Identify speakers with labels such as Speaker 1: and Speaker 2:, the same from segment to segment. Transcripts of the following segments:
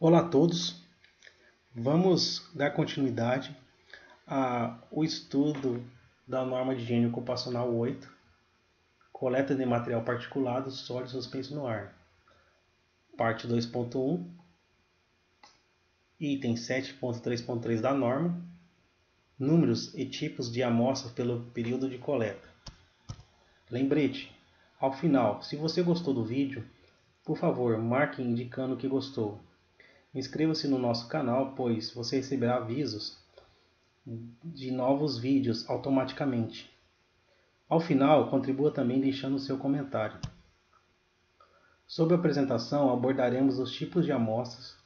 Speaker 1: Olá a todos, vamos dar continuidade ao estudo da norma de higiene ocupacional 8, coleta de material particulado sólido suspenso no ar, parte 2.1, item 7.3.3 da norma, números e tipos de amostras pelo período de coleta. Lembrete, ao final, se você gostou do vídeo, por favor, marque indicando que gostou. Inscreva-se no nosso canal, pois você receberá avisos de novos vídeos automaticamente. Ao final, contribua também deixando seu comentário. Sob a apresentação, abordaremos os tipos de amostras,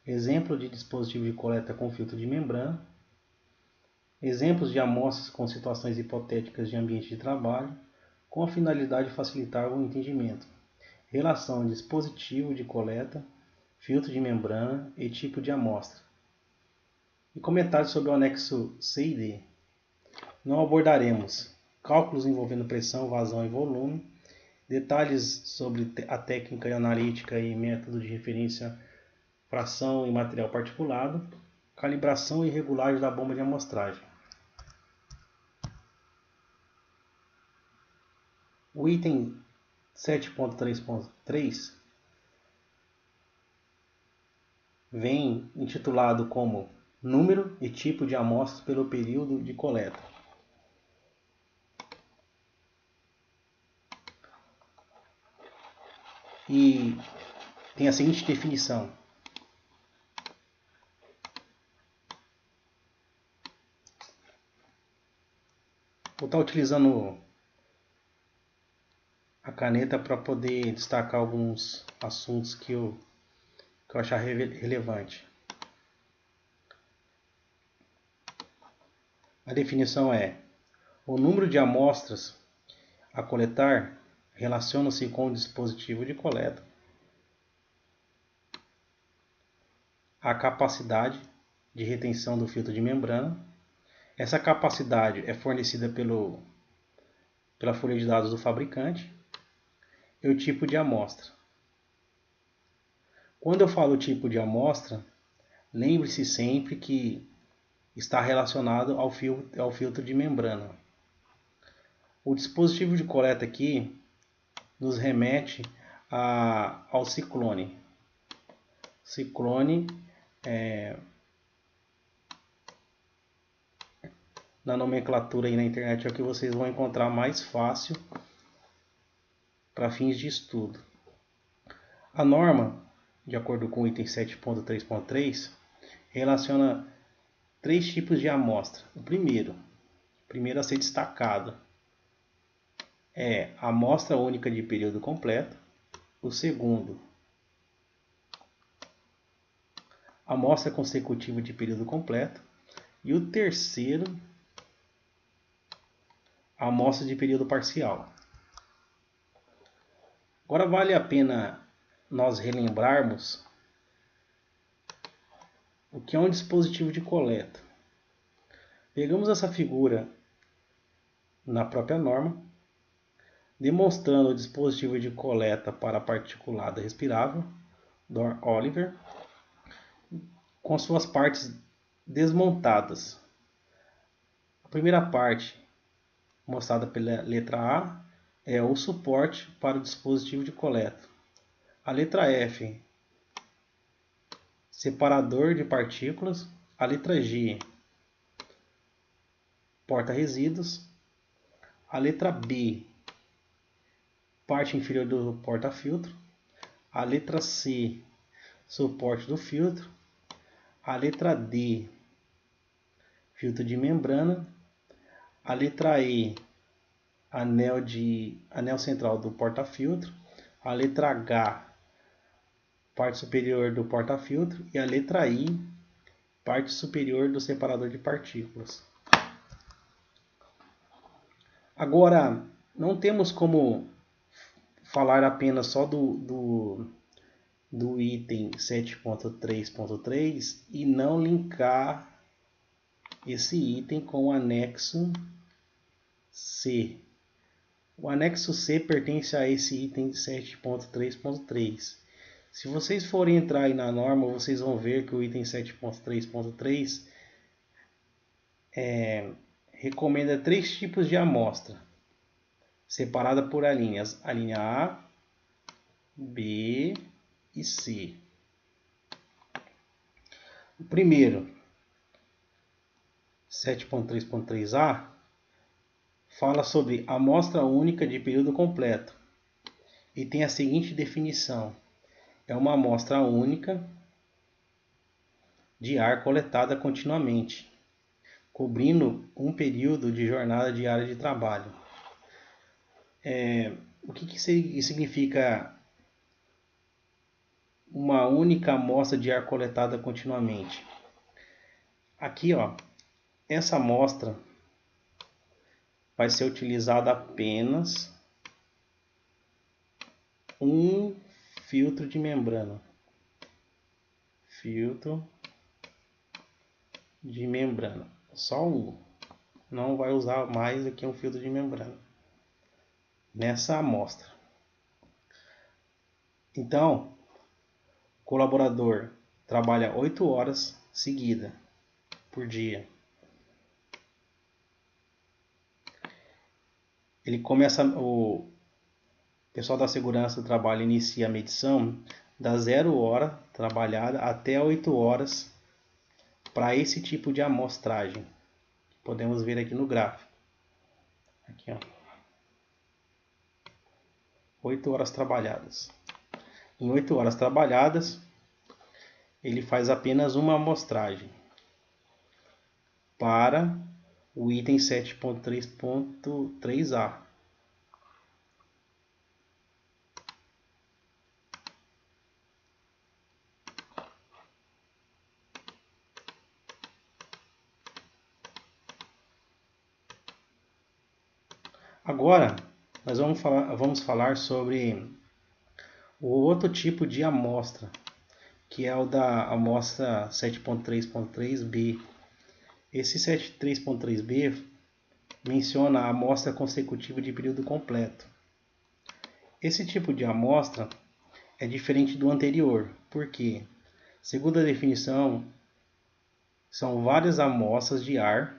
Speaker 1: exemplo de dispositivo de coleta com filtro de membrana, exemplos de amostras com situações hipotéticas de ambiente de trabalho, com a finalidade de facilitar o entendimento, relação dispositivo de coleta, filtro de membrana e tipo de amostra, e comentários sobre o anexo C e D. Não abordaremos cálculos envolvendo pressão, vazão e volume, detalhes sobre a técnica analítica e método de referência, fração e material particulado, calibração e regulagem da bomba de amostragem. O item 7.3.3 vem intitulado como número e tipo de amostras pelo período de coleta. E tem a seguinte definição: vou estar utilizando a caneta para poder destacar alguns assuntos que eu achar relevante. A definição é: o número de amostras a coletar relaciona-se com o dispositivo de coleta, a capacidade de retenção do filtro de membrana. Essa capacidade é fornecida pela folha de dados do fabricante e o tipo de amostra. Quando eu falo tipo de amostra, lembre-se sempre que está relacionado ao filtro de membrana. O dispositivo de coleta aqui nos remete ao ciclone. Ciclone na nomenclatura aí na internet é o que vocês vão encontrar mais fácil para fins de estudo. A norma, de acordo com o item 7.3.3, relaciona três tipos de amostra. O primeiro a ser destacado é a amostra única de período completo. O segundo, amostra consecutiva de período completo. E o terceiro, amostra de período parcial. Agora vale a pena nós relembrarmos o que é um dispositivo de coleta. Pegamos essa figura na própria norma, demonstrando o dispositivo de coleta para particulado respirável, Dor-Oliver, com suas partes desmontadas. A primeira parte, mostrada pela letra A, é o suporte para o dispositivo de coleta. A letra F, separador de partículas. A letra G, porta-resíduos. A letra B, parte inferior do porta-filtro. A letra C, suporte do filtro. A letra D, filtro de membrana. A letra E, anel central do porta-filtro. A letra H, parte superior do porta-filtro. E a letra I, parte superior do separador de partículas. Agora, não temos como falar apenas só do item 7.3.3 e não linkar esse item com o anexo C. O anexo C pertence a esse item 7.3.3. Se vocês forem entrar aí na norma, vocês vão ver que o item 7.3.3 recomenda 3 tipos de amostra, separada por alíneas, a linha A, B e C. O primeiro, 7.3.3a, fala sobre amostra única de período completo e tem a seguinte definição: é uma amostra única de ar coletada continuamente, cobrindo um período de jornada diária de trabalho. O que significa uma única amostra de ar coletada continuamente? Aqui, ó, essa amostra vai ser utilizada apenas um filtro de membrana. Filtro de membrana. Só um. Não vai usar mais do que um filtro de membrana nessa amostra. Então, o colaborador trabalha 8 horas seguidas por dia. Ele começa, o pessoal da segurança do trabalho inicia a medição da 0 hora trabalhada até 8 horas para esse tipo de amostragem. Podemos ver aqui no gráfico. Aqui, ó. 8 horas trabalhadas. Em 8 horas trabalhadas, ele faz apenas uma amostragem para o item 7.3.3a. Agora, nós vamos falar sobre o outro tipo de amostra, que é o da amostra 7.3.3b. Esse 7.3.3b menciona a amostra consecutiva de período completo. Esse tipo de amostra é diferente do anterior, porque, segundo a definição, são várias amostras de ar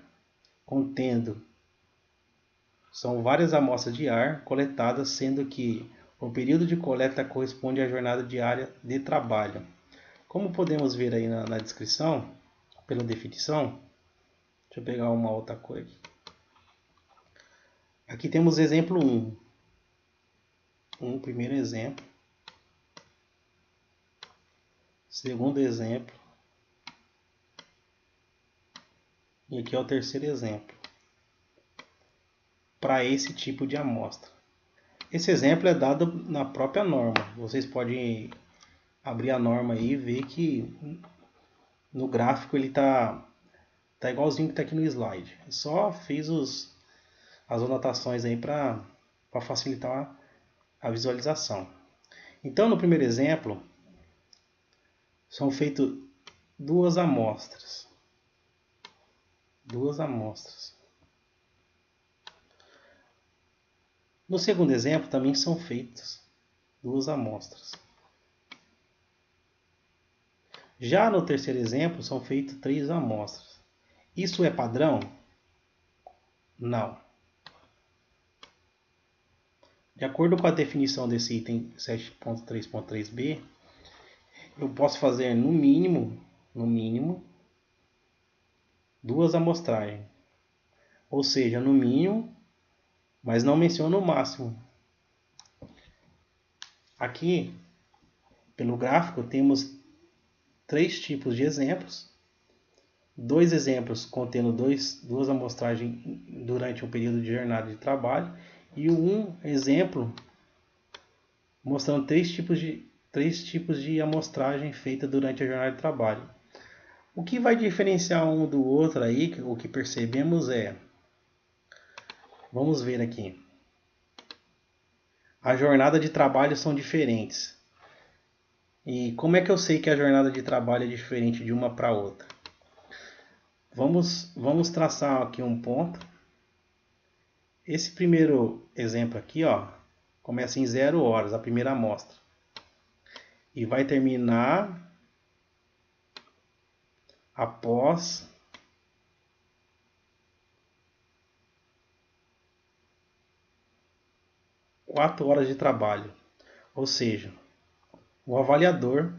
Speaker 1: coletadas, sendo que o período de coleta corresponde à jornada diária de trabalho. Como podemos ver aí na descrição, pela definição, deixa eu pegar uma outra cor aqui. Aqui temos exemplo 1. Primeiro exemplo. Segundo exemplo. E aqui é o terceiro exemplo. Para esse tipo de amostra. Esse exemplo é dado na própria norma. Vocês podem abrir a norma aí e ver que no gráfico ele tá igualzinho que está aqui no slide. Só fiz as anotações aí para facilitar a visualização. Então, no primeiro exemplo, são feitas duas amostras. No segundo exemplo, também são feitas duas amostras. Já no terceiro exemplo, são feitas 3 amostras. Isso é padrão? Não. De acordo com a definição desse item 7.3.3b, eu posso fazer no mínimo, 2 amostragens. Ou seja, no mínimo, mas não menciono o máximo. Aqui, pelo gráfico, temos 3 tipos de exemplos. 2 exemplos contendo 2 amostragens durante um período de jornada de trabalho. E um exemplo mostrando 3 tipos de amostragem feita durante a jornada de trabalho. O que vai diferenciar um do outro aí, o que percebemos é, vamos ver aqui, a jornada de trabalho são diferentes. E como é que eu sei que a jornada de trabalho é diferente de uma para outra? Vamos traçar aqui um ponto. Esse primeiro exemplo aqui, ó, começa em 0 horas, a primeira amostra. e vai terminar após quatro horas de trabalho. Ou seja, o avaliador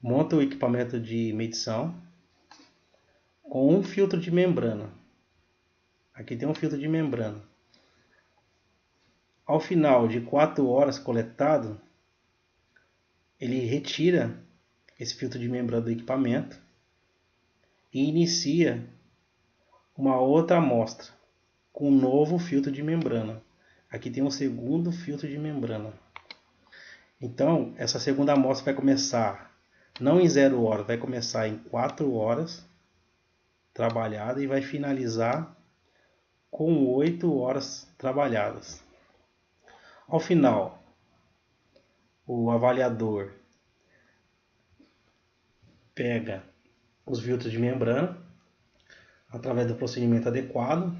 Speaker 1: monta o equipamento de medição com um filtro de membrana. Aqui tem um filtro de membrana. Ao final de 4 horas coletado, ele retira esse filtro de membrana do equipamento e inicia uma outra amostra com um novo filtro de membrana. Aqui tem um segundo filtro de membrana. Então, essa segunda amostra vai começar não em 0 horas, vai começar em 4 horas trabalhada e vai finalizar com 8 horas trabalhadas. Ao final, o avaliador pega os filtros de membrana através do procedimento adequado,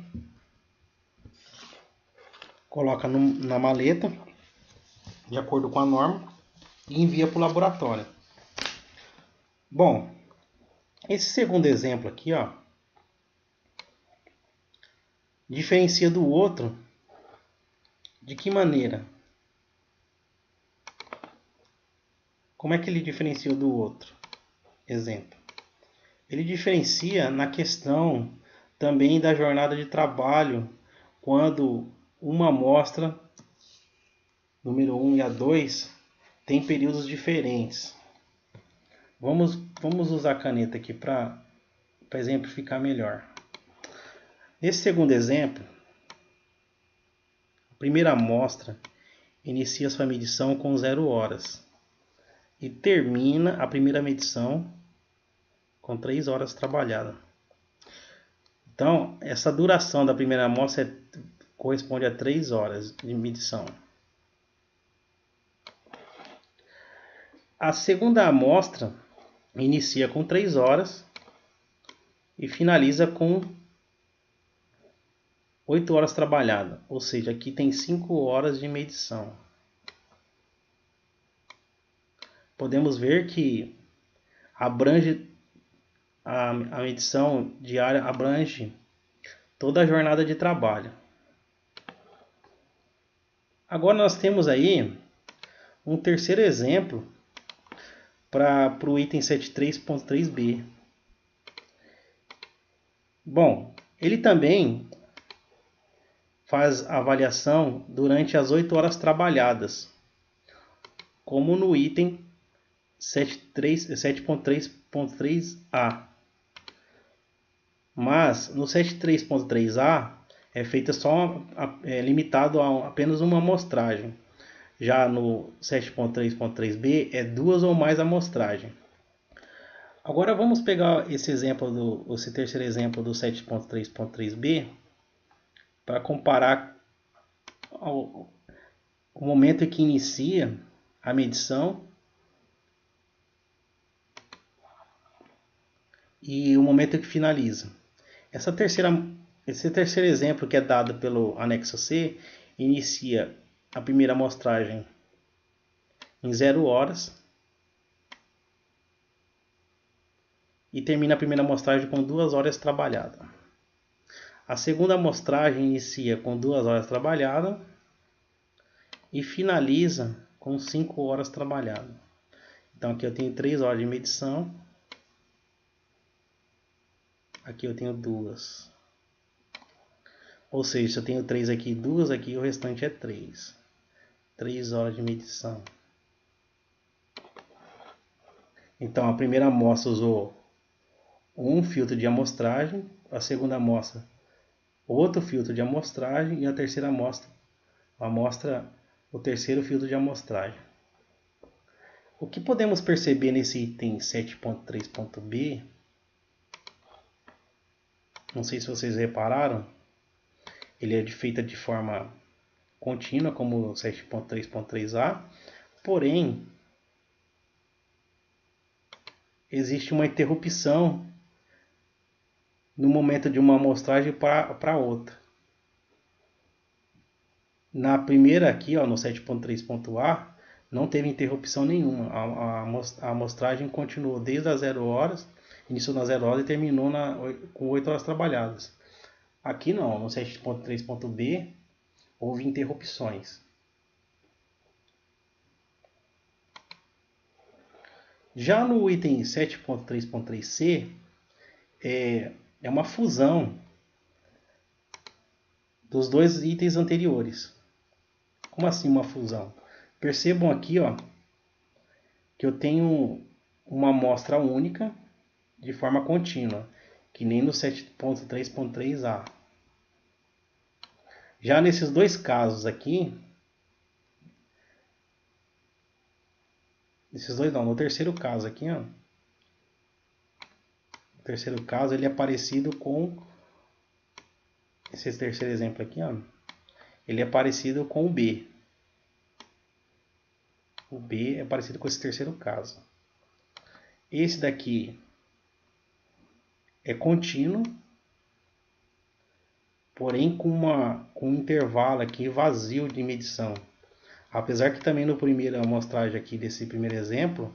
Speaker 1: coloca na maleta de acordo com a norma e envia para o laboratório. Bom, esse segundo exemplo aqui, ó, diferencia do outro de que maneira? Como é que ele diferencia do outro exemplo? Ele diferencia na questão também da jornada de trabalho, quando uma amostra, número 1 e a 2, tem períodos diferentes. Vamos usar a caneta aqui para exemplificar melhor. Nesse segundo exemplo, a primeira amostra inicia sua medição com 0 horas e termina a primeira medição com 3 horas trabalhadas. Então, essa duração da primeira amostra corresponde a 3 horas de medição. A segunda amostra inicia com 3 horas e finaliza com 8 horas trabalhadas, ou seja, aqui tem 5 horas de medição. Podemos ver que abrange a medição diária abrange toda a jornada de trabalho. Agora nós temos aí um terceiro exemplo para o item 73.3b. Bom, ele também faz a avaliação durante as 8 horas trabalhadas, como no item 7.3.3a. Mas no 7.3.3a é feita só limitado a apenas uma amostragem. Já no 7.3.3b é 2 ou mais amostragens. Agora vamos pegar esse terceiro exemplo do 7.3.3b para comparar o momento em que inicia a medição e o momento em que finaliza. Esse terceiro exemplo, que é dado pelo anexo C, inicia a primeira amostragem em 0 horas e termina a primeira amostragem com 2 horas trabalhadas. A segunda amostragem inicia com 2 horas trabalhadas e finaliza com 5 horas trabalhadas. Então aqui eu tenho 3 horas de medição. Aqui eu tenho 2. Ou seja, se eu tenho 3 aqui, 2 aqui, o restante é 3. 3 horas de medição. Então a primeira amostra usou um filtro de amostragem, a segunda amostra outro filtro de amostragem e a terceira amostra o terceiro filtro de amostragem. O que podemos perceber nesse item 7.3.b, não sei se vocês repararam, ele é feito de forma contínua como o 7.3.3a, porém existe uma interrupção no momento de uma amostragem para outra. Na primeira aqui, ó, no 7.3.a, Não teve interrupção nenhuma. A amostragem continuou desde as 0 horas, iniciou nas 0 horas e terminou com 8 horas trabalhadas. Aqui não, no 7.3.b houve interrupções. Já no item 7.3.3c é uma fusão dos dois itens anteriores. Como assim uma fusão? Percebam aqui, ó, que eu tenho uma amostra única de forma contínua, que nem no 7.3.3a. Já nesses dois casos aqui, no terceiro caso aqui, ó, no terceiro caso ele é parecido com esse terceiro exemplo aqui, ó, ele é parecido com o B. O B é parecido com esse terceiro caso. Esse daqui é contínuo, porém com um intervalo aqui vazio de medição. Apesar que também no primeiro amostragem aqui desse primeiro exemplo,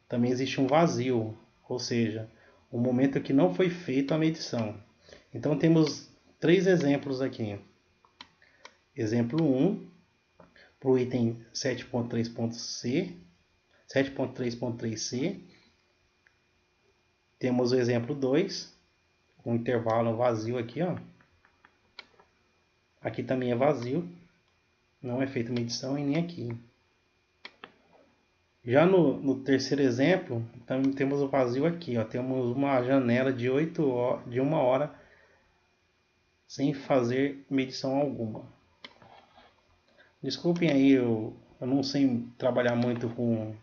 Speaker 1: também existe um vazio, ou seja, um momento que não foi feita a medição. Então temos 3 exemplos aqui. Exemplo 1, para o item 7.3.3c. Temos o exemplo 2, com intervalo vazio aqui, ó. Aqui também é vazio, não é feita medição e nem aqui. Já no terceiro exemplo, também temos o vazio aqui, ó. Temos uma janela de 1 hora sem fazer medição alguma. Desculpem aí, eu não sei trabalhar muito com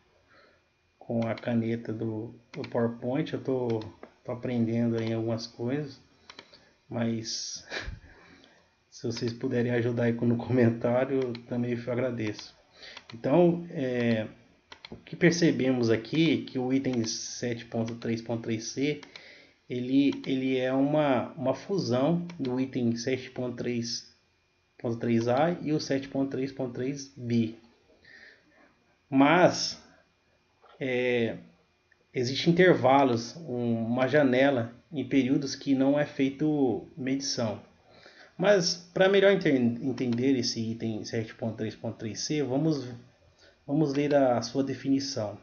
Speaker 1: a caneta do PowerPoint, eu tô aprendendo aí algumas coisas, mas se vocês puderem ajudar aí no comentário, também eu agradeço. Então, o que percebemos aqui que o item 7.3.3c ele é uma fusão do item 7.3.3a e o 7.3.3b. Mas existem intervalos, uma janela em períodos que não é feito medição. Mas para melhor entender esse item 7.3.3c, vamos ler a sua definição.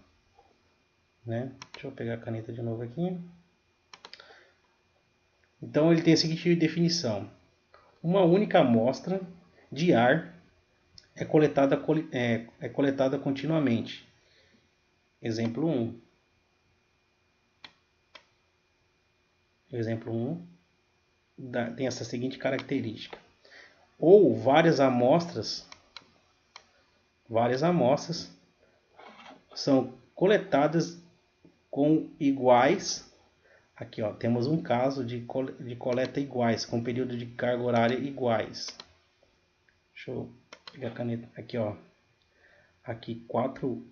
Speaker 1: Né? Deixa eu pegar a caneta de novo aqui. Então ele tem a seguinte definição: uma única amostra de ar é coletada continuamente. Exemplo 1. Exemplo 1 tem essa seguinte característica: ou várias amostras são coletadas com iguais. Aqui, ó, temos um caso de coleta iguais, com período de carga horária iguais. Deixa eu pegar a caneta. Aqui, ó. Aqui, 4.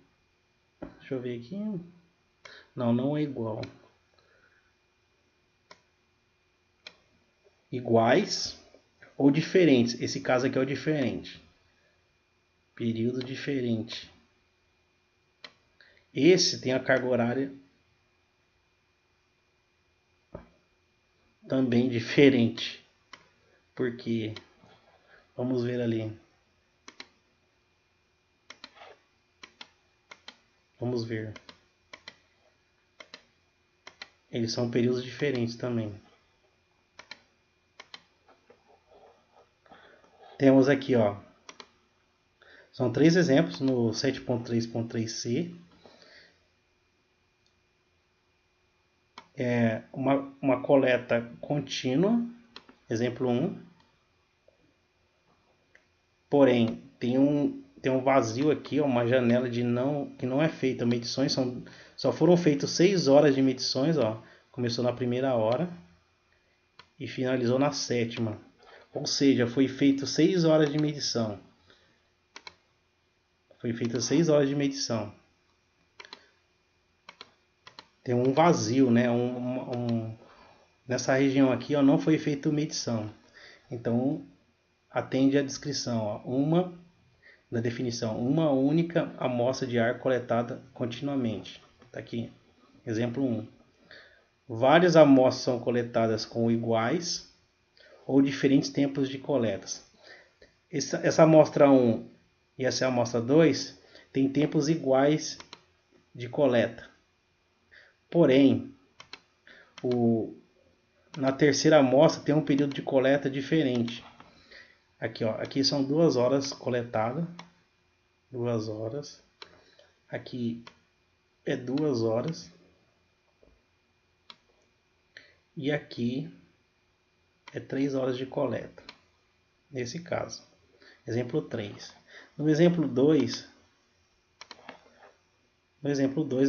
Speaker 1: Deixa eu ver aqui. Não é igual. Iguais ou diferentes. Esse caso aqui é o diferente. Período diferente. Esse tem a carga horária também diferente. Porque vamos ver ali. Vamos ver. Eles são períodos diferentes também. Temos aqui, ó. São 3 exemplos no 7.3.3c. Uma coleta contínua, exemplo 1. Porém, tem um vazio aqui, ó, uma janela que não é feita medições. Só foram feitas 6 horas de medições. Ó. Começou na primeira hora e finalizou na 7ª. Ou seja, foi feito 6 horas de medição. Tem um vazio, né? Nessa região aqui, ó, não foi feita medição. Então, atende a descrição. Ó. da definição, uma única amostra de ar coletada continuamente. Está aqui, exemplo 1. Várias amostras são coletadas com iguais ou diferentes tempos de coletas. Essa amostra 1 e essa amostra 2 têm tempos iguais de coleta. Porém, na terceira amostra tem um período de coleta diferente. Aqui, ó, aqui são 2 horas coletadas. 2 horas. Aqui é 2 horas. E aqui é 3 horas de coleta. Nesse caso. Exemplo 3. No exemplo 2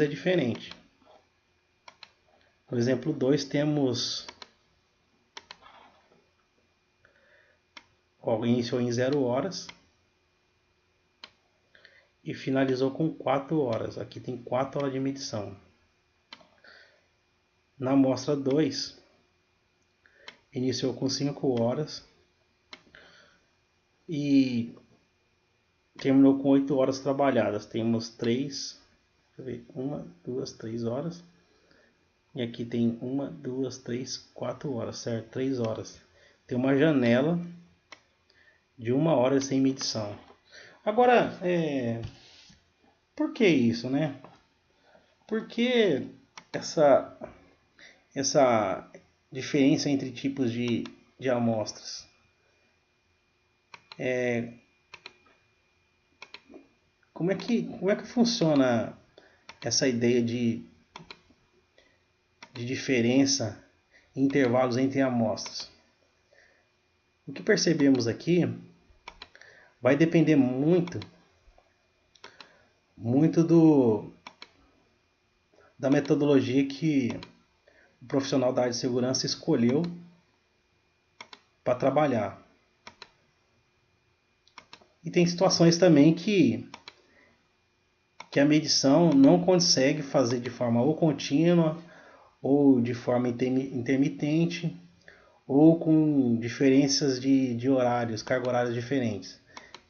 Speaker 1: é diferente. No exemplo 2 temos, ó, iniciou em 0 horas e finalizou com 4 horas. Aqui tem 4 horas de medição. Na amostra 2, iniciou com 5 horas e terminou com 8 horas trabalhadas. Temos 3, deixa eu ver, 1, 2, 3 horas. E aqui tem 1, 2, 3, 4 horas, certo? 3 horas. Tem uma janela de 1 hora sem medição. Agora, por que isso, né? Por que essa diferença entre tipos de amostras? Como é que funciona essa ideia de diferença em intervalos entre amostras? O que percebemos aqui vai depender muito da metodologia que o profissional da área de segurança escolheu para trabalhar. E tem situações também que a medição não consegue fazer de forma ou contínua, ou de forma intermitente, ou com diferenças de horários, carga horárias diferentes.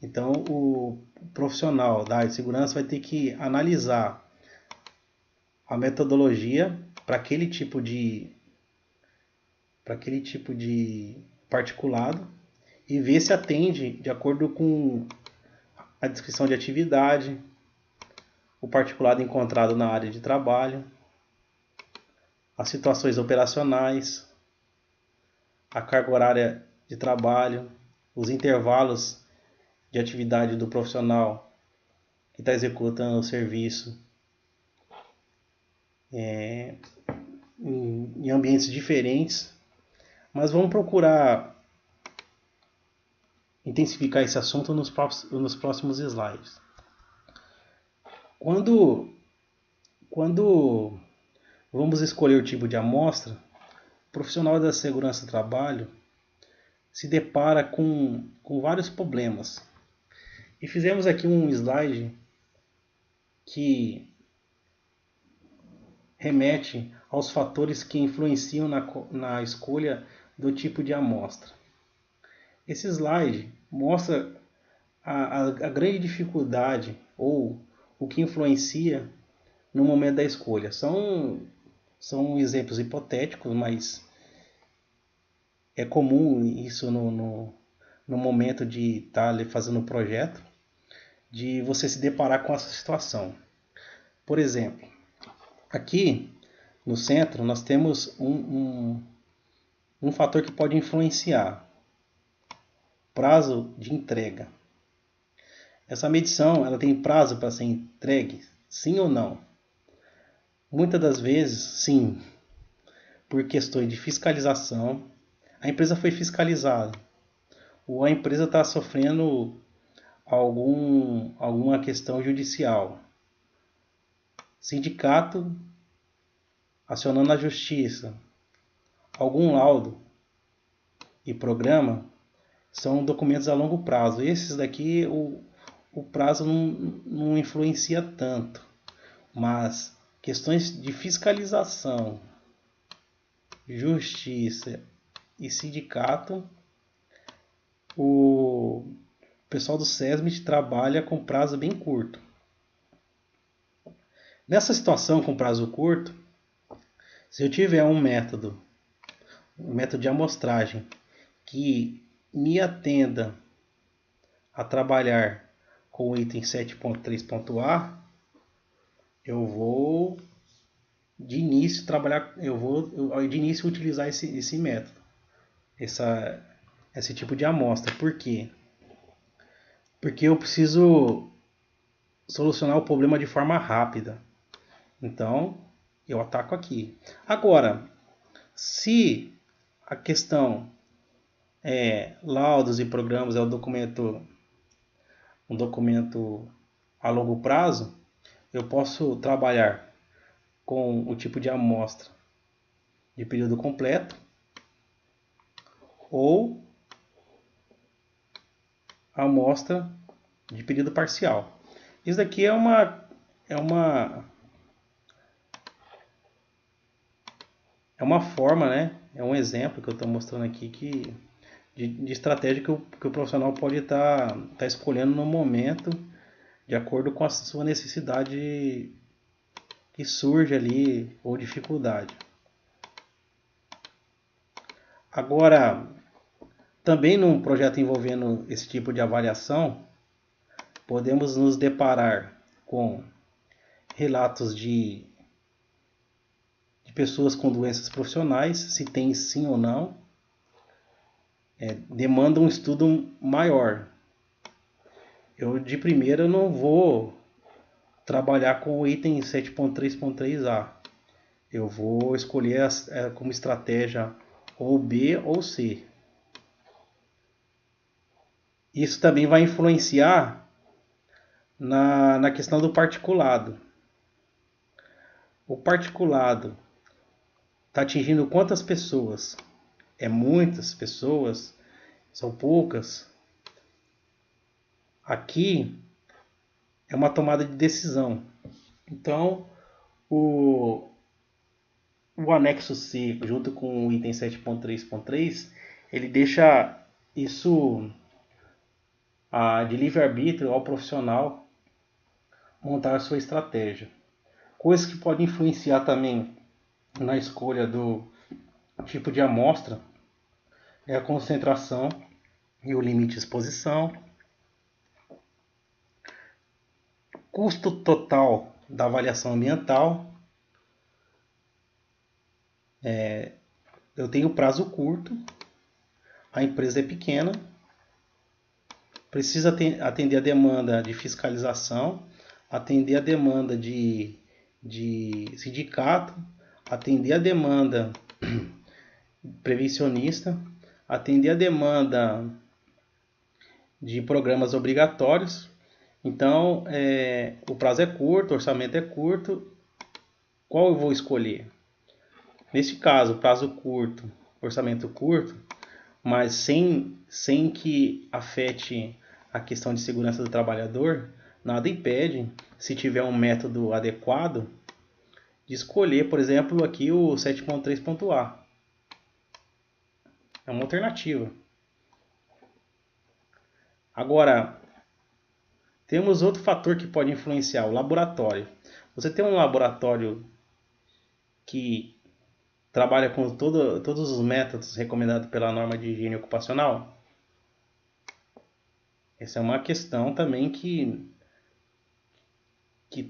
Speaker 1: Então, o profissional da área de segurança vai ter que analisar a metodologia para aquele tipo de particulado e ver se atende de acordo com a descrição de atividade, o particulado encontrado na área de trabalho, as situações operacionais, a carga horária de trabalho, os intervalos de atividade do profissional que está executando o serviço em ambientes diferentes. Mas vamos procurar intensificar esse assunto nos próximos slides. Quando vamos escolher o tipo de amostra, o profissional da segurança do trabalho se depara com vários problemas. E fizemos aqui um slide que remete aos fatores que influenciam na escolha do tipo de amostra. Esse slide mostra a grande dificuldade ou o que influencia no momento da escolha. São exemplos hipotéticos, mas é comum isso no momento de estar fazendo um projeto, de você se deparar com essa situação. Por exemplo, aqui no centro nós temos um fator que pode influenciar: prazo de entrega. Essa medição, ela tem prazo para ser entregue? Sim ou não? Muitas das vezes, sim, por questões de fiscalização. A empresa foi fiscalizada, ou a empresa está sofrendo alguma questão judicial. Sindicato acionando a justiça. Algum laudo e programa são documentos a longo prazo. Esses daqui o prazo não influencia tanto, mas questões de fiscalização, justiça e sindicato, o pessoal do SESMIT trabalha com prazo bem curto. Nessa situação com prazo curto, se eu tiver um método de amostragem que me atenda a trabalhar com o item 7.3.a, eu vou de início utilizar esse método, esse tipo de amostra. Por quê? Porque eu preciso solucionar o problema de forma rápida. Então, eu ataco aqui. Agora, se a questão é laudos e programas, é um documento a longo prazo, eu posso trabalhar com o tipo de amostra de período completo ou amostra de período parcial. Isso daqui é uma forma, né? É um exemplo que eu estou mostrando aqui de estratégia que o profissional pode estar escolhendo no momento, de acordo com a sua necessidade que surge ali, ou dificuldade. Agora, também num projeto envolvendo esse tipo de avaliação, podemos nos deparar com relatos de pessoas com doenças profissionais, se tem sim ou não, demanda um estudo maior. Eu de primeira não vou trabalhar com o item 7.3.3a. Eu vou escolher como estratégia ou B ou C. Isso também vai influenciar na questão do particulado. O particulado está atingindo quantas pessoas? É muitas pessoas? São poucas? Aqui é uma tomada de decisão. Então, o anexo C, junto com o item 7.3.3, ele deixa isso de livre-arbítrio ao profissional montar a sua estratégia. Coisas que podem influenciar também na escolha do tipo de amostra é a concentração e o limite de exposição, custo total da avaliação ambiental. Eu tenho prazo curto, a empresa é pequena, precisa atender a demanda de fiscalização, atender a demanda de sindicato, atender a demanda prevencionista, atender a demanda de programas obrigatórios. Então, o prazo é curto, o orçamento é curto. Qual eu vou escolher? Neste caso, prazo curto, orçamento curto, mas sem que afete a questão de segurança do trabalhador, nada impede, se tiver um método adequado, de escolher, por exemplo, aqui o 7.3.a. É uma alternativa. Agora, temos outro fator que pode influenciar, o laboratório. Você tem um laboratório que trabalha com todos os métodos recomendados pela norma de higiene ocupacional? Essa é uma questão também que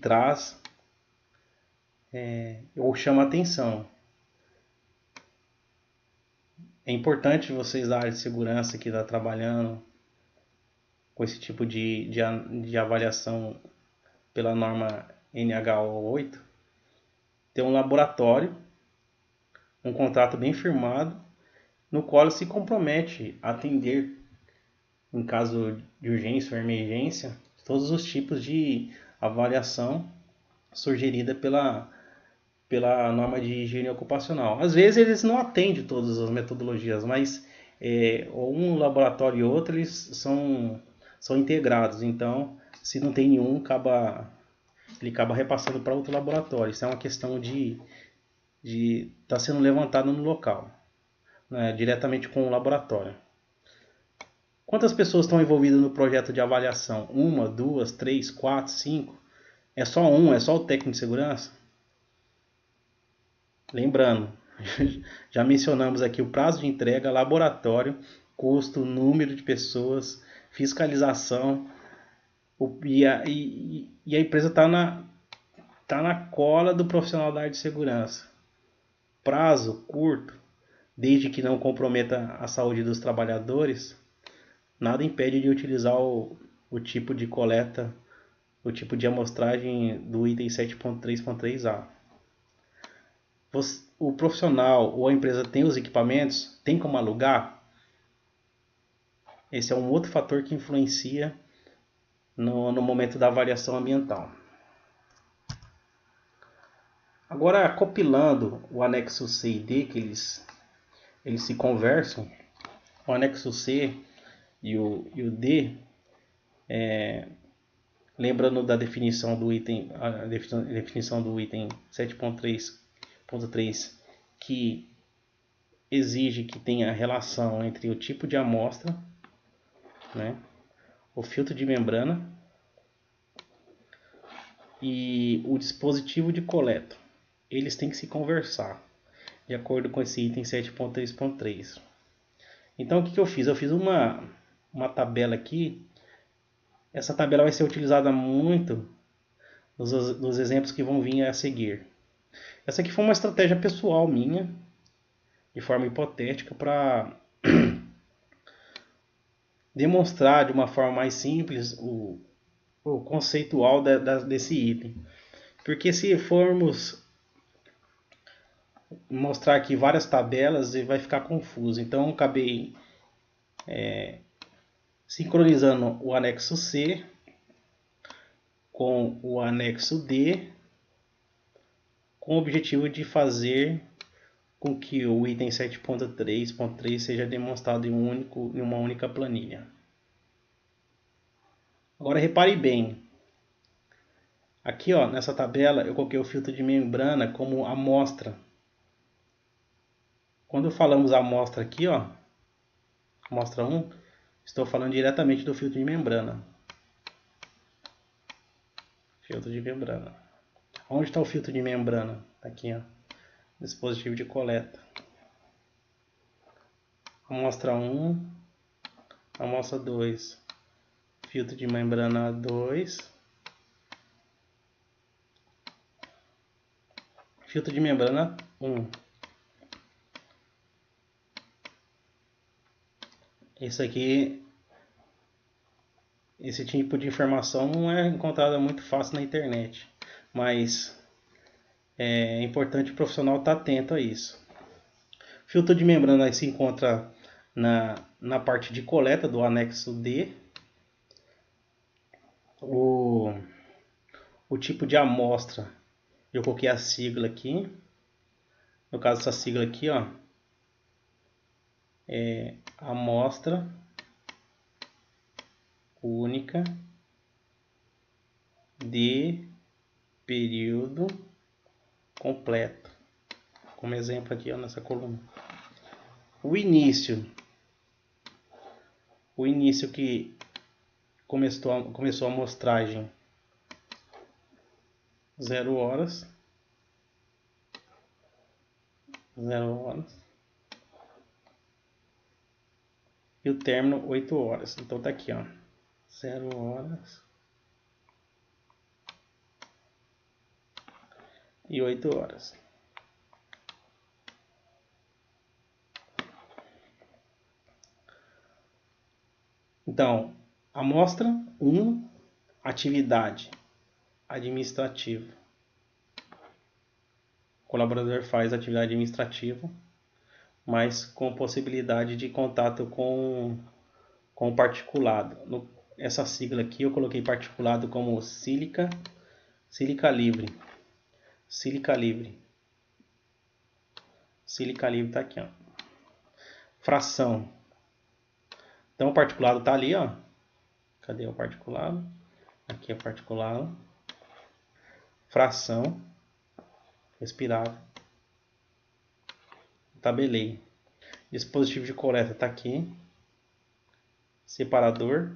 Speaker 1: traz ou chama atenção. É importante vocês da área de segurança que está trabalhando com esse tipo de avaliação pela norma NH8, ter um laboratório, um contrato bem firmado, no qual se compromete a atender, em caso de urgência ou emergência, todos os tipos de avaliação sugerida pela norma de higiene ocupacional. Às vezes eles não atendem todas as metodologias, mas um laboratório e outro eles são integrados. Então, se não tem nenhum, ele acaba repassando para outro laboratório. Isso é uma questão de estar sendo levantado no local, né, diretamente com o laboratório. Quantas pessoas estão envolvidas no projeto de avaliação? Uma, duas, três, quatro, cinco? É só um? É só o técnico de segurança? Lembrando, já mencionamos aqui o prazo de entrega, laboratório, custo, número de pessoas, fiscalização, e a empresa tá na cola do profissional da área de segurança. Prazo curto, desde que não comprometa a saúde dos trabalhadores, nada impede de utilizar o tipo de coleta, o tipo de amostragem do item 7.3.3a. O profissional ou a empresa tem os equipamentos, tem como alugar? Esse é um outro fator que influencia no momento da avaliação ambiental. Agora, compilando o anexo C e D, que eles se conversam, o anexo C e o D, lembrando da definição do item, a definição do item 7.3.3, que exige que tenha relação entre o tipo de amostra, né, o filtro de membrana e o dispositivo de coleta. Eles têm que se conversar de acordo com esse item 7.3.3. Então o que eu fiz? Eu fiz uma tabela aqui. Essa tabela vai ser utilizada muito nos exemplos que vão vir a seguir. Essa aqui foi uma estratégia pessoal minha, de forma hipotética, para demonstrar de uma forma mais simples o conceitual desse item. Porque se formos mostrar aqui várias tabelas, vai ficar confuso. Então eu acabei sincronizando o anexo C com o anexo D, com o objetivo de fazer com que o item 7.3.3 seja demonstrado em uma única planilha. Agora repare bem, aqui ó, nessa tabela eu coloquei o filtro de membrana como amostra. Quando falamos amostra aqui, ó, amostra 1, estou falando diretamente do filtro de membrana. Filtro de membrana. Onde está o filtro de membrana? Aqui, ó, dispositivo de coleta. Amostra 1, amostra 2, filtro de membrana 2, filtro de membrana 1. Esse tipo de informação não é encontrada muito fácil na internet, mas é importante o profissional estar atento a isso. Filtro de membrana se encontra na parte de coleta do anexo D. O tipo de amostra, eu coloquei a sigla aqui. No caso, essa sigla aqui, ó, é amostra única de período completo. Como exemplo aqui, ó, nessa coluna. O início que começou a amostragem 0 horas. E o término 8 horas. Então tá aqui, ó. 0 horas e 8 horas. Então, amostra 1, atividade administrativa. O colaborador faz atividade administrativa, mas com possibilidade de contato com o particulado. Essa sigla aqui eu coloquei particulado como sílica livre. Sílica livre está aqui, ó. Fração. Então o particulado está ali, ó. Cadê o particulado? Aqui é o particulado. Fração. Respirável. Tabelei. Dispositivo de coleta está aqui. separador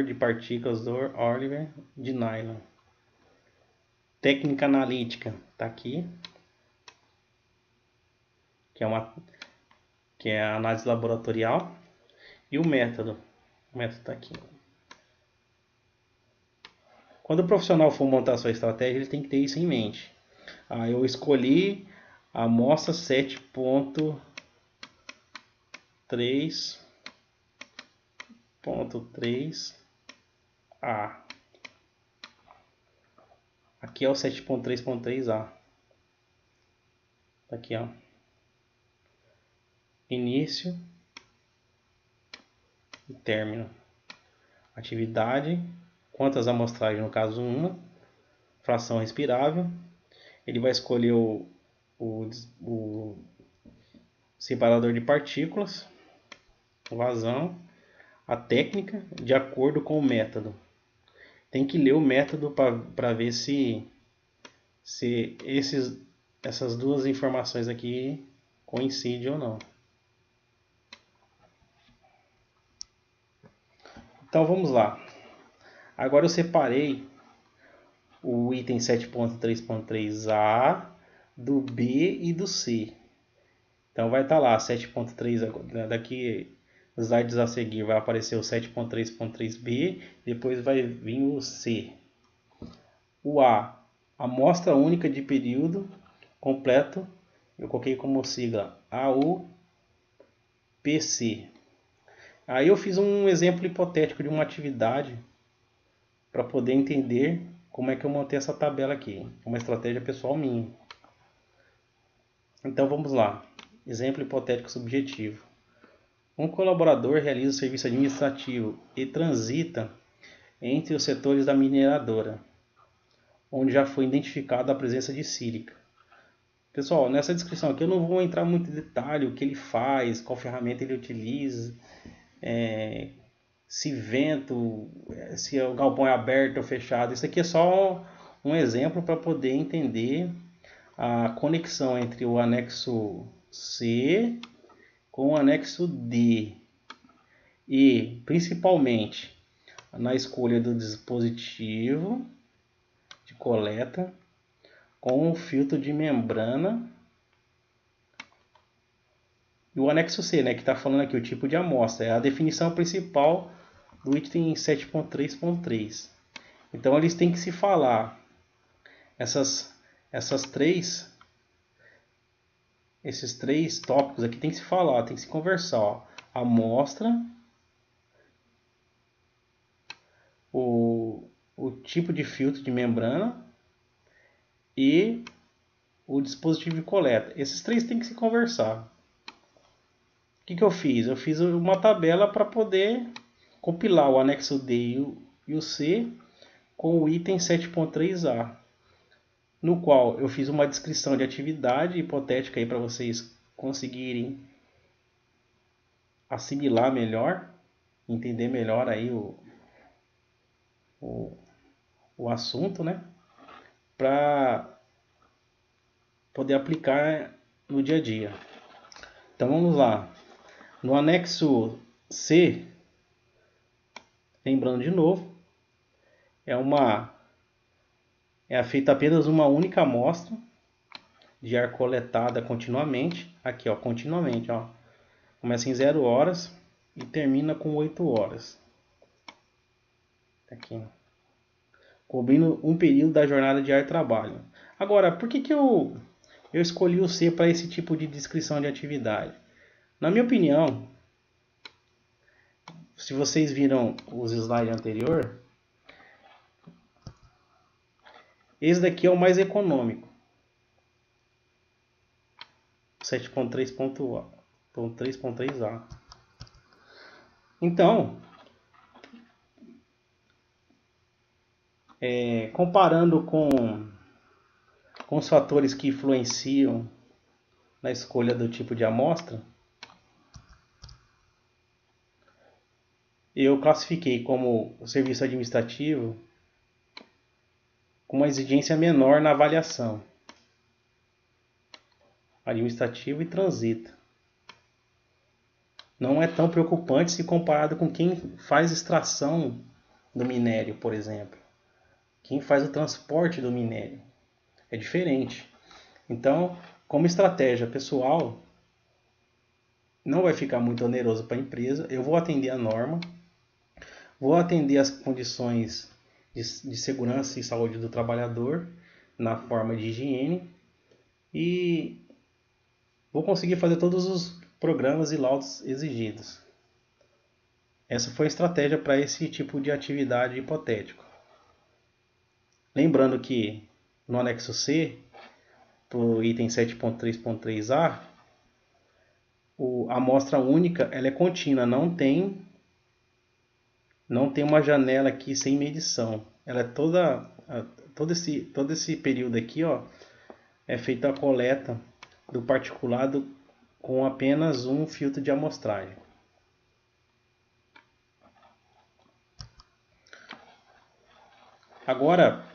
Speaker 1: de partículas do Oliver de nylon. Técnica analítica está aqui, que é a análise laboratorial, e o método está aqui. Quando o profissional for montar a sua estratégia, ele tem que ter isso em mente. Eu escolhi a amostra 7.3.3A. Aqui é o 7.3.3A. Aqui, ó. Início e término. Atividade, quantas amostragens, no caso uma. Fração respirável. Ele vai escolher o separador de partículas, vazão, a técnica de acordo com o método. Tem que ler o método para ver se essas duas informações aqui coincidem ou não. Então vamos lá. Agora eu separei o item 7.3.3A do B e do C. Então vai estar lá 7.3, daqui os slides a seguir vai aparecer o 7.3.3B, depois vai vir o C. O A, amostra única de período completo, eu coloquei como sigla AUPC. Aí eu fiz um exemplo hipotético de uma atividade para poder entender como é que eu montei essa tabela aqui. Uma estratégia pessoal minha. Então vamos lá. Exemplo hipotético subjetivo. Um colaborador realiza o serviço administrativo e transita entre os setores da mineradora, onde já foi identificada a presença de sílica. Pessoal, nessa descrição aqui eu não vou entrar muito em detalhe o que ele faz, qual ferramenta ele utiliza, se vento, se o galpão é aberto ou fechado. Isso aqui é só um exemplo para poder entender a conexão entre o anexo C com o anexo D. E principalmente na escolha do dispositivo de coleta com o filtro de membrana e o anexo C, né, que está falando aqui o tipo de amostra, é a definição principal do item 7.3.3. Então eles têm que se falar esses três tópicos aqui tem que se falar, tem que se conversar, ó. Amostra, o tipo de filtro de membrana e o dispositivo de coleta. Esses três tem que se conversar. O que eu fiz? Eu fiz uma tabela para poder compilar o anexo D e o C com o item 7.3A, no qual eu fiz uma descrição de atividade hipotética aí para vocês conseguirem assimilar melhor, entender melhor aí o assunto, né? Para poder aplicar no dia a dia. Então vamos lá. No anexo C, lembrando de novo, é feita apenas uma única amostra de ar coletada continuamente. Aqui, ó, continuamente, ó. Começa em 0 horas e termina com 8 horas. Aqui, cobrindo um período da jornada de ar-trabalho. Agora, por que eu escolhi o C para esse tipo de descrição de atividade? Na minha opinião, se vocês viram os slides anteriores, esse daqui é o mais econômico. 7.3.3A. Então, comparando com os fatores que influenciam na escolha do tipo de amostra, eu classifiquei como o serviço administrativo com uma exigência menor na avaliação. Administrativo e transita. não é tão preocupante se comparado com quem faz extração do minério, por exemplo. Quem faz o transporte do minério. É diferente. Então, como estratégia pessoal, não vai ficar muito oneroso para a empresa. Eu vou atender a norma, vou atender as condições de segurança e saúde do trabalhador na forma de higiene e vou conseguir fazer todos os programas e laudos exigidos. Essa foi a estratégia para esse tipo de atividade hipotético. Lembrando que no anexo C, para o item 7.3.3a, a amostra única ela é contínua, não tem uma janela aqui sem medição. Ela é todo esse período aqui, ó, é feita a coleta do particulado com apenas um filtro de amostragem. Agora,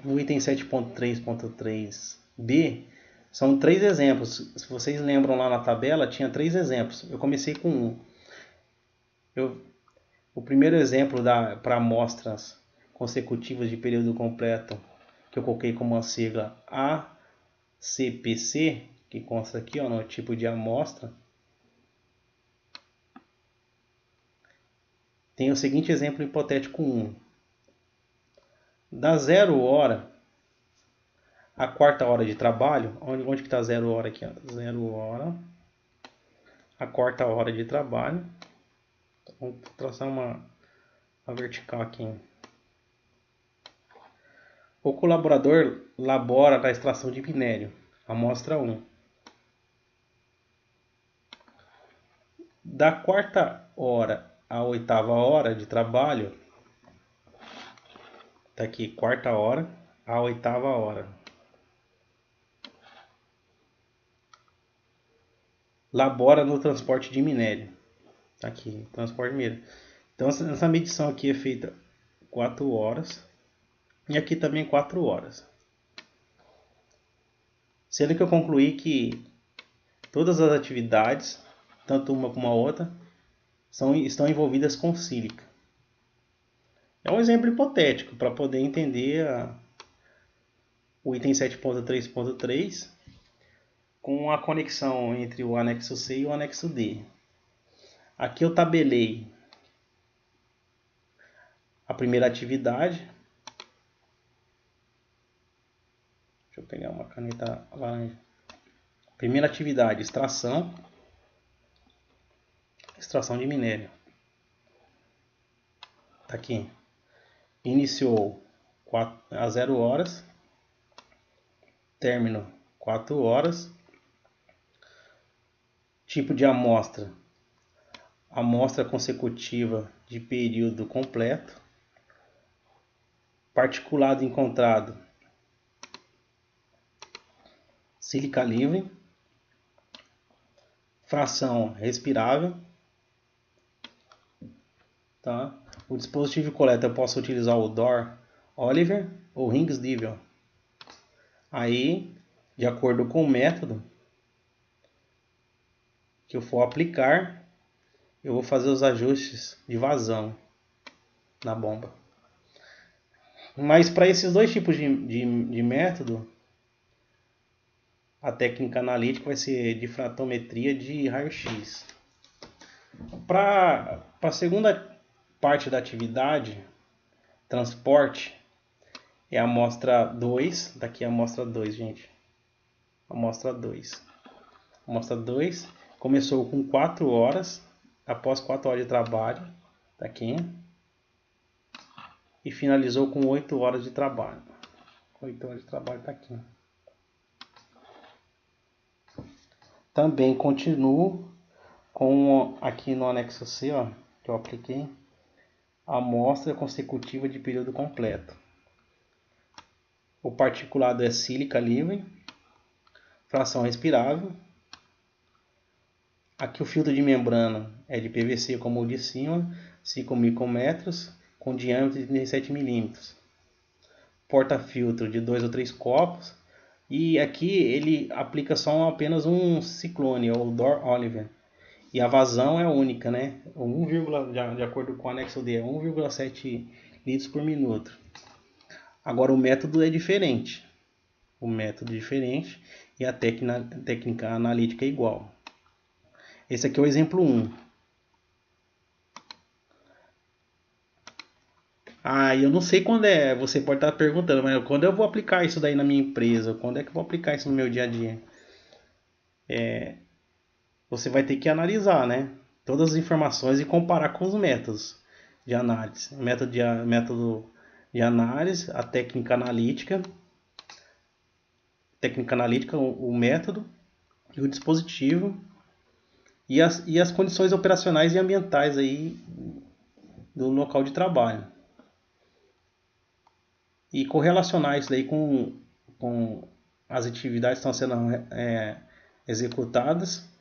Speaker 1: no item 7.3.3b, são 3 exemplos. Se vocês lembram lá na tabela, tinha 3 exemplos. Eu comecei com um. O primeiro exemplo para amostras consecutivas de período completo, que eu coloquei como uma sigla ACPC, que consta aqui ó, no tipo de amostra, tem o seguinte exemplo hipotético 1. Da 0 hora à quarta hora de trabalho, onde que está 0 hora aqui? 0 hora à quarta hora de trabalho. Vamos traçar uma vertical aqui. O colaborador labora na extração de minério. Amostra 1. Da quarta hora à oitava hora de trabalho, tá aqui, quarta hora à oitava hora. Labora no transporte de minério. Tá aqui, transporte de minério. Então essa medição aqui é feita 4 horas e aqui também 4 horas. Sendo que eu concluí que todas as atividades, tanto uma como a outra, estão envolvidas com sílica. É um exemplo hipotético para poder entender o item 7.3.3 com a conexão entre o anexo C e o anexo D. Aqui eu tabelei a primeira atividade. Deixa eu pegar uma caneta laranja. Primeira atividade, extração de minério. Tá aqui. Iniciou a 0 horas. Término 4 horas. Tipo de amostra. Amostra consecutiva de período completo. Particulado encontrado. Sílica livre. Fração respirável. Tá? O dispositivo de coleta eu posso utilizar o Dor Oliver ou Ringsdievel. Aí, de acordo com o método que eu for aplicar, eu vou fazer os ajustes de vazão na bomba. Mas para esses dois tipos de método, a técnica analítica vai ser difratometria de raio-x. Para a segunda parte da atividade, transporte, é a amostra 2. Daqui é a amostra 2, gente. Amostra 2. Amostra 2 começou com 4 horas, após 4 horas de trabalho, tá aqui. E finalizou com 8 horas de trabalho. 8 horas de trabalho tá aqui. Também continuo com aqui no anexo C, ó, que eu apliquei, a amostra consecutiva de período completo. O particulado é sílica livre, fração respirável. Aqui o filtro de membrana é de PVC como o de cima, 5 micrômetros, com diâmetro de 37 milímetros. Porta-filtro de 2 ou 3 copos. E aqui ele aplica só apenas um ciclone, ou Dor Oliver. E a vazão é única, né? De acordo com o anexo D, é 1,7 litros por minuto. Agora o método é diferente. O método é diferente e a técnica analítica é igual. Esse aqui é o exemplo 1. Eu não sei quando é. Você pode estar perguntando, mas quando eu vou aplicar isso daí na minha empresa? Quando é que eu vou aplicar isso no meu dia a dia? Você vai ter que analisar, né? Todas as informações e comparar com os métodos de análise. Método de análise, a técnica analítica, o método e o dispositivo e as condições operacionais e ambientais aí do local de trabalho. E correlacionar isso daí com as atividades que estão sendo executadas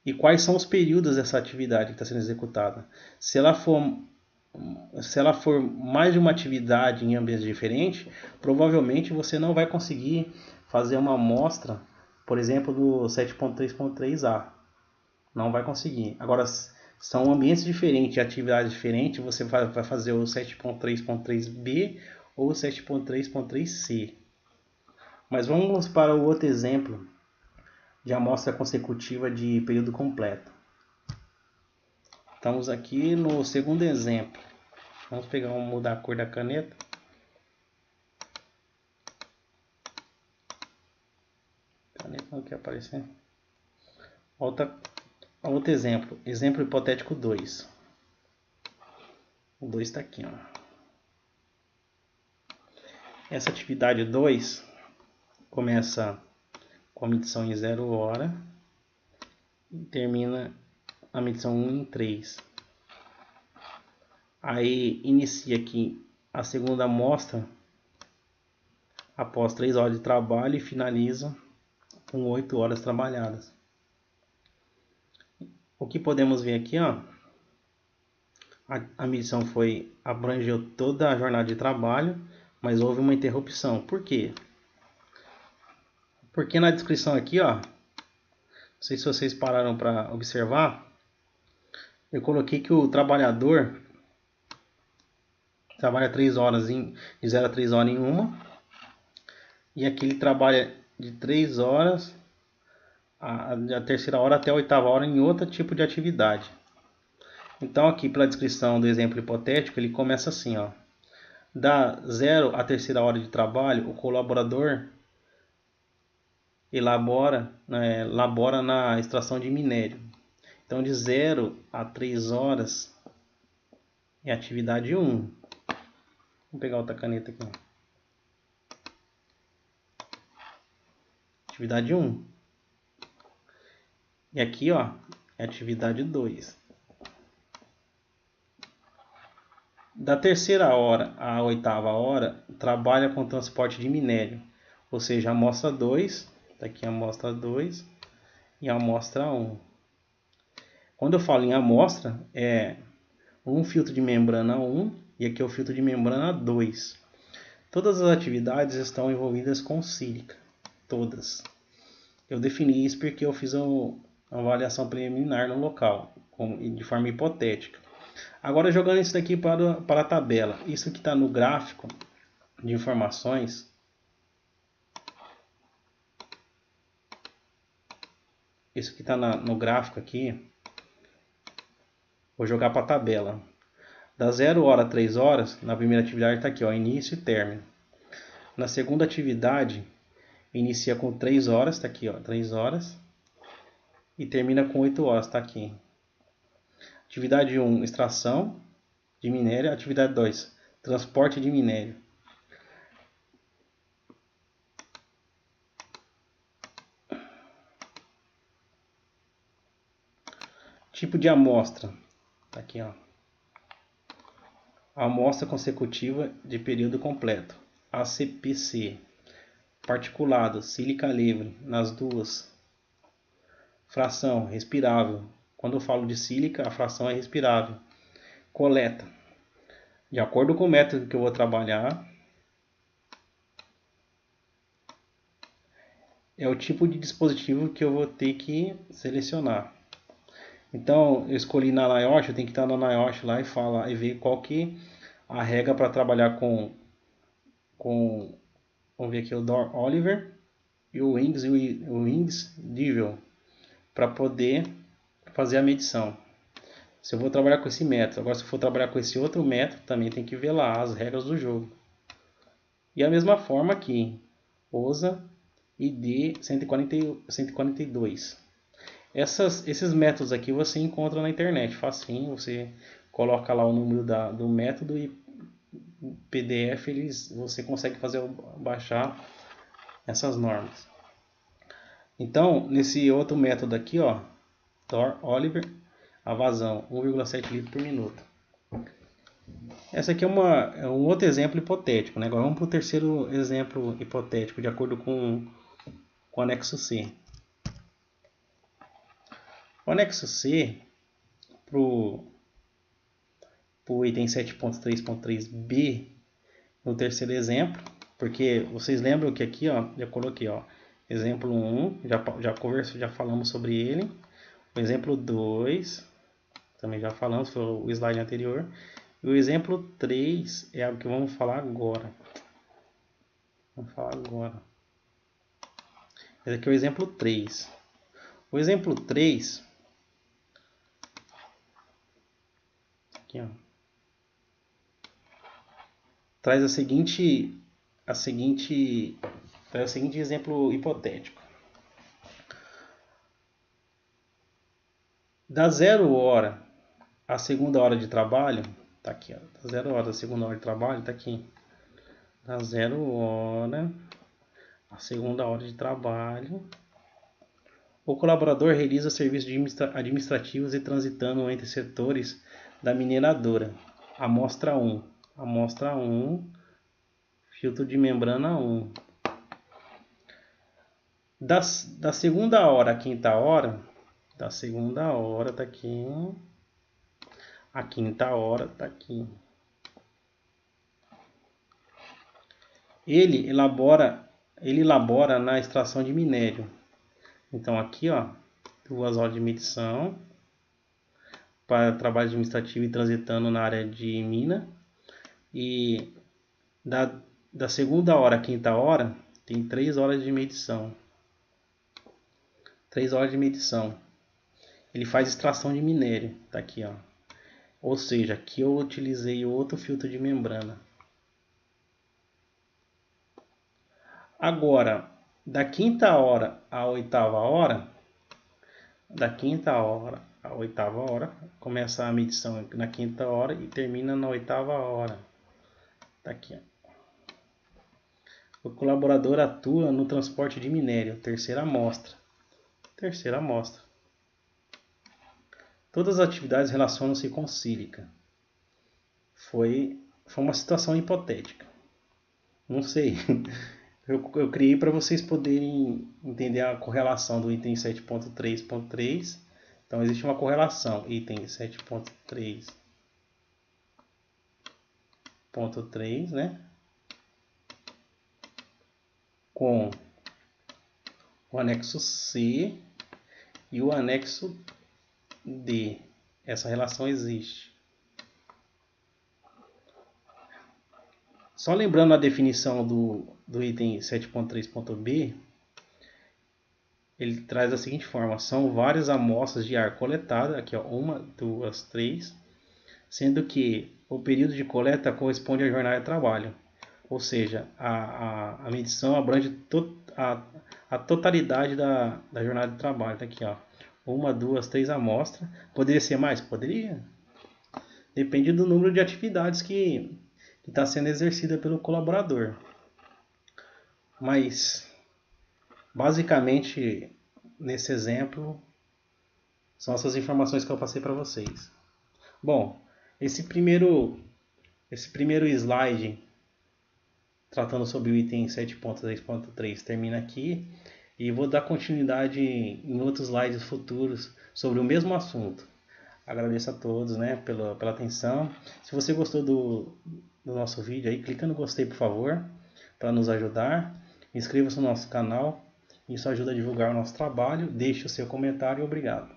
Speaker 1: e quais são os períodos dessa atividade que está sendo executada. Se ela for mais de uma atividade em ambientes diferentes, provavelmente você não vai conseguir fazer uma amostra, por exemplo, do 7.3.3a. Não vai conseguir. Agora, são ambientes diferentes, atividades diferentes, você vai fazer o 7.3.3b ou o 7.3.3c. Mas vamos para o outro exemplo de amostra consecutiva de período completo. Estamos aqui no segundo exemplo. Vamos mudar a cor da caneta. A caneta não quer aparecer. Outro exemplo. Exemplo hipotético 2. O 2 está aqui. Ó. Essa atividade 2 começa com a medição em 0 hora e termina a medição 1 em 3. Aí inicia aqui a segunda amostra após 3 horas de trabalho e finaliza com 8 horas trabalhadas. O que podemos ver aqui, ó, a medição abrangeu toda a jornada de trabalho, mas houve uma interrupção. Por quê? Porque na descrição aqui, ó, não sei se vocês pararam para observar, eu coloquei que o trabalhador trabalha 3 horas de 0 a 3 horas em uma, e aqui ele trabalha de 3 horas a terceira hora até a 8ª hora em outro tipo de atividade. Então aqui pela descrição do exemplo hipotético, ele começa assim, ó. Da 0 à terceira hora de trabalho, o colaborador labora na extração de minério. Então de 0 a 3 horas é atividade 1. Vou pegar outra caneta aqui. Atividade 1. E aqui, ó, é atividade 2. Da terceira hora à 8ª hora, trabalha com transporte de minério. Ou seja, a amostra 2, tá aqui a amostra 2 e a amostra 1. Quando eu falo em amostra, é um filtro de membrana 1 e aqui é o filtro de membrana 2. Todas as atividades estão envolvidas com sílica. Todas. Eu defini isso porque eu fiz uma avaliação preliminar no local, de forma hipotética. Agora jogando isso daqui para a tabela. Isso que está no gráfico de informações. Isso que está no gráfico aqui. Vou jogar para a tabela. Da 0 hora a 3 horas, na primeira atividade está aqui, ó, início e término. Na segunda atividade, inicia com 3 horas, está aqui, ó, 3 horas. E termina com 8 horas, está aqui. Atividade 1, extração de minério. Atividade 2, transporte de minério. Tipo de amostra. Tá aqui, ó. Amostra consecutiva de período completo. ACPC. Particulado, sílica livre, nas duas. Fração, respirável. Quando eu falo de sílica, a fração é respirável. Coleta. De acordo com o método que eu vou trabalhar, é o tipo de dispositivo que eu vou ter que selecionar. Então eu escolhi na NIOSH, eu tenho que estar na NIOSH lá e ver qual que é a regra para trabalhar com, vamos ver aqui, o Dor Oliver e o Wings Devil, para poder fazer a medição. Se eu vou trabalhar com esse método, agora se eu for trabalhar com esse outro método, também tem que ver lá as regras do jogo. E a mesma forma aqui, OSA ID 142. Esses métodos aqui você encontra na internet, facinho, você coloca lá o número do método e PDF você consegue baixar essas normas. Então, nesse outro método aqui, ó, Dor Oliver, a vazão 1,7 litros por minuto. Essa aqui é um outro exemplo hipotético, né? Agora vamos para o terceiro exemplo hipotético, de acordo com o anexo C. O anexo C, para o item 7.3.3b, no terceiro exemplo, porque vocês lembram que aqui, ó, já coloquei, ó, exemplo 1, já falamos sobre ele. O exemplo 2, também já falamos, foi o slide anterior. E o exemplo 3 é o que vamos falar agora. Esse aqui é o exemplo 3. O exemplo 3, aqui, ó, traz o seguinte exemplo hipotético. Da 0 hora à segunda hora de trabalho, tá aqui, ó, da 0 hora à segunda hora de trabalho, tá aqui. Da 0 hora à segunda hora de trabalho, o colaborador realiza serviços administrativos e transitando entre setores da mineradora. Amostra 1, filtro de membrana 1. Da segunda hora à quinta hora, da segunda hora tá aqui, a quinta hora tá aqui. Ele elabora na extração de minério. Então aqui, ó, 2 horas de medição para trabalho administrativo e transitando na área de mina. E da segunda hora à quinta hora tem 3 horas de medição. 3 horas de medição. Ele faz extração de minério, tá aqui, ó. Ou seja, aqui eu utilizei outro filtro de membrana. Agora, da quinta hora à oitava hora, começa a medição na quinta hora e termina na oitava hora. Tá aqui, ó. O colaborador atua no transporte de minério, terceira amostra. Todas as atividades relacionam-se com sílica. Foi uma situação hipotética. Não sei. Eu criei para vocês poderem entender a correlação do item 7.3.3. Então existe uma correlação. Item 7.3.3, né? Com o anexo C e o anexo D. Essa relação existe. Só lembrando a definição do item 7.3.b, ele traz da seguinte forma: são várias amostras de ar coletadas, aqui ó, 1, 2, 3, sendo que o período de coleta corresponde à jornada de trabalho, ou seja, a medição abrange a totalidade da jornada de trabalho. Tá aqui, ó, 1, 2, 3 amostras. Poderia ser mais? Poderia. Depende do número de atividades que está sendo exercida pelo colaborador. Mas, basicamente, nesse exemplo, são essas informações que eu passei para vocês. Bom, esse primeiro slide, tratando sobre o item 7.3.3, termina aqui. E vou dar continuidade em outros slides futuros sobre o mesmo assunto. Agradeço a todos, né, pela atenção. Se você gostou do nosso vídeo, aí, clica no gostei, por favor, para nos ajudar. Inscreva-se no nosso canal, isso ajuda a divulgar o nosso trabalho. Deixe o seu comentário e obrigado.